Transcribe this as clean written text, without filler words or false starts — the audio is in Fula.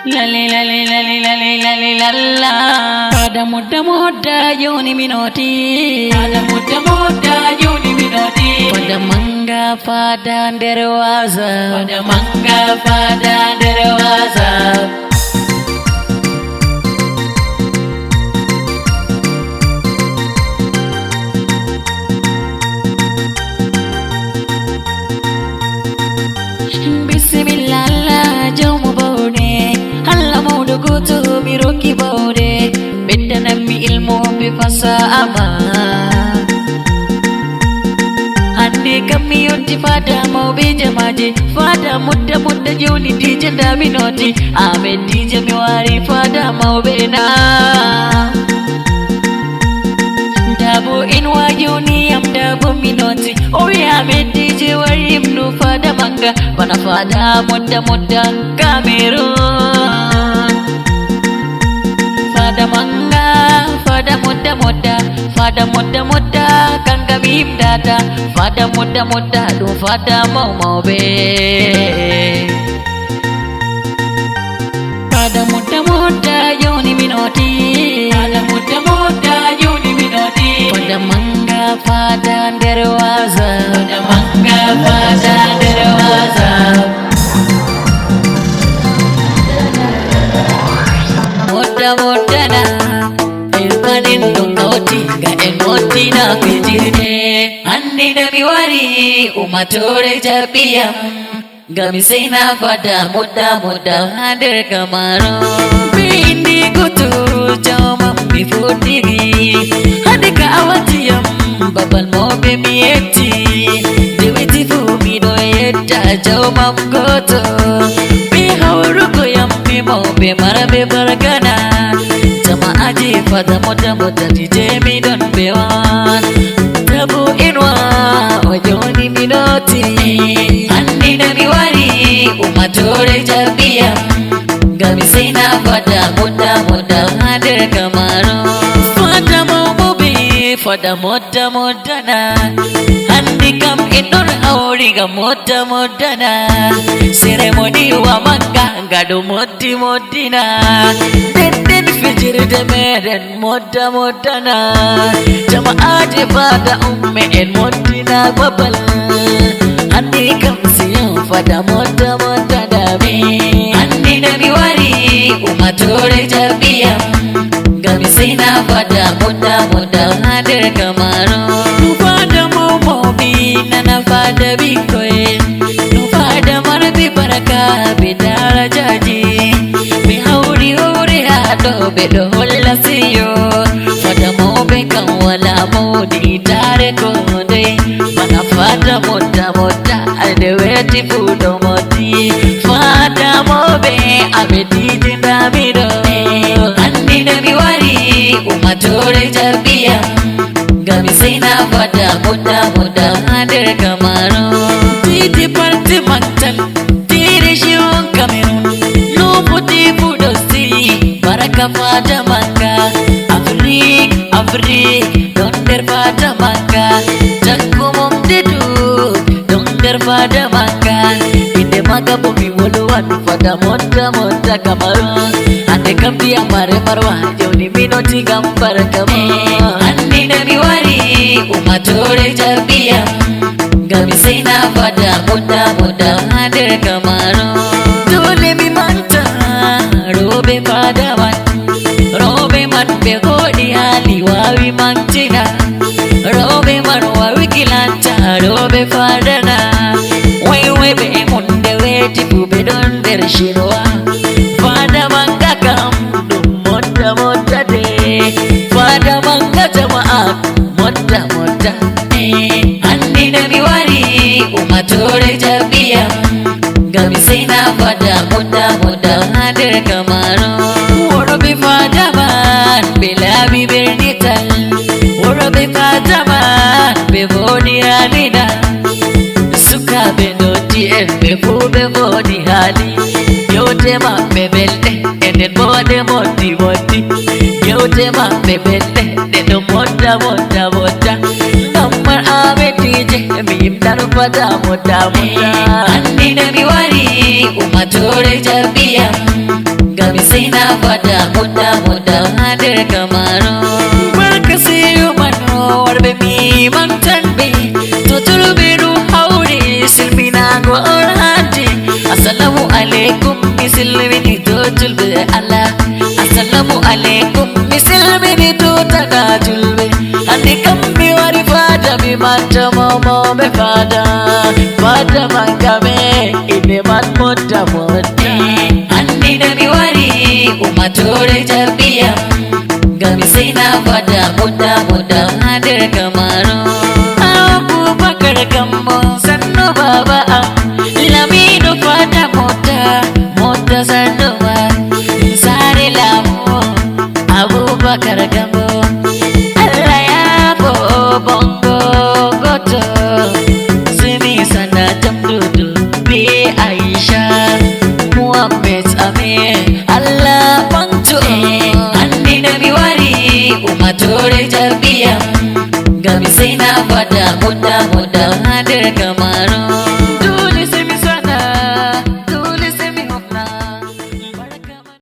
Lali lali lali lali lali lalla. Pada muda yoni minoti. Pada muda yoni minoti. Pada mangga pada derwaza. Pada mangga pada derwaza. Bismillah Allah jaumu baude Allah maudu kutu miroki baude Beda nami ilmu bifasa ama Andi kami yunti pada mau beja maji Fada muda juni di jenda minoti Ame di jamiwari fada mau bena Dabu inwa yuni am dabu minoti Ori ame di jewari mnu fada manga Bana fada muda Cameroon Fada manga Fada muda Kang kami dada Fada muda Du fada mau be Fada muda yoni minoti Fada muda yoni minoti Fada manga fada derwaza Fada manga fada derwaza Muda na Ilmanin dungauti Ga emoti na kujirne Andi dami wari Umatore japiyam Gamisina pada muda hadir kemaru Bindi kutu jomam bifutigi Hadika awatiyam babal mobe mieti Diwiti fumi doyeta jomam kutu Bihauru koyam mobe marabe bargana Jama aji pada muda dijemi don bewan Tabu inwa ojoni minoti Andi nami wari umatore jabia Gamisina pada muda hadir kemaru Fada mau mobi fada muda na Andi kam inur auri ga muda na Seremoni wa mangga gadu modi na Den fijir de meren muda na Jama aje pada umme en modi na babal Andi kam siyo fada muda dami Andi nabi wari umatore jabia Gamisina pada muda hadir kemaru Fada mau mobi nana fada bikoe Fada marbi baraka bidara jaji Bihauri hado bedo hola siyo Fada mau bekan wala mau ditare kode Mana fada muda adeweti fudo moti Fada mau be abedi jinda mido Andi nabi wari umatore jabia Gamisina pada muda hadir kemaru Titi parti mantan Tiri shion Cameroon Luputi fudosi Baraka pada mangga Afrik Donder pada mangga Jakumum dedu Donder pada mangga Inde maga bumi woluan Pada muda kamaru Ande kampi amare marwa Joni minoti gambar kamu Andi nabi wari umatore jabia Gamisina pada muda hadir kemaru Dole mi manta Robe pada man Robe man begodi hali wawi mantina Robe man wawi kilanta Robe pada na Wewe be munde weti fube don dershirwa Pada mangga kamdu muda de Pada mangga jamaah muda Andi nabi wari umatore jabia Gamisina pada muda hadir kemaru Warabi pada man bila bibirnital Warabi pada man bebodi halina Suka benoti bebodi hali Yote ma bebelde enden bode moti Yote ma bebelde enden muda Namar abeti je mim danu pada muda Andi nabi wari umatore jabia Gami sai na fada muda hadir kamaro Barka siyo mano warbe mi mantan be Totul biru haure silmina go orhati Assalamu alaikum misilmini totul be Allah Assalamu alaikum misilmini totul be Andi kambi wari fada mi manta momo be fada Fada mangame ine man muda Andi da mi wari umatore jabiyam Gami sai na fada muda hadir kamaro Abubakar Gambo sannu baba Lamido fada muda sannu ba Sare lamu Abubakar Gambo Allah ya bo bongo goto Sini sana jamdudu bi Aisha Muhammad Amin Allah bantu Andi nabi wari umatore jabiyam Gami sai na fada muda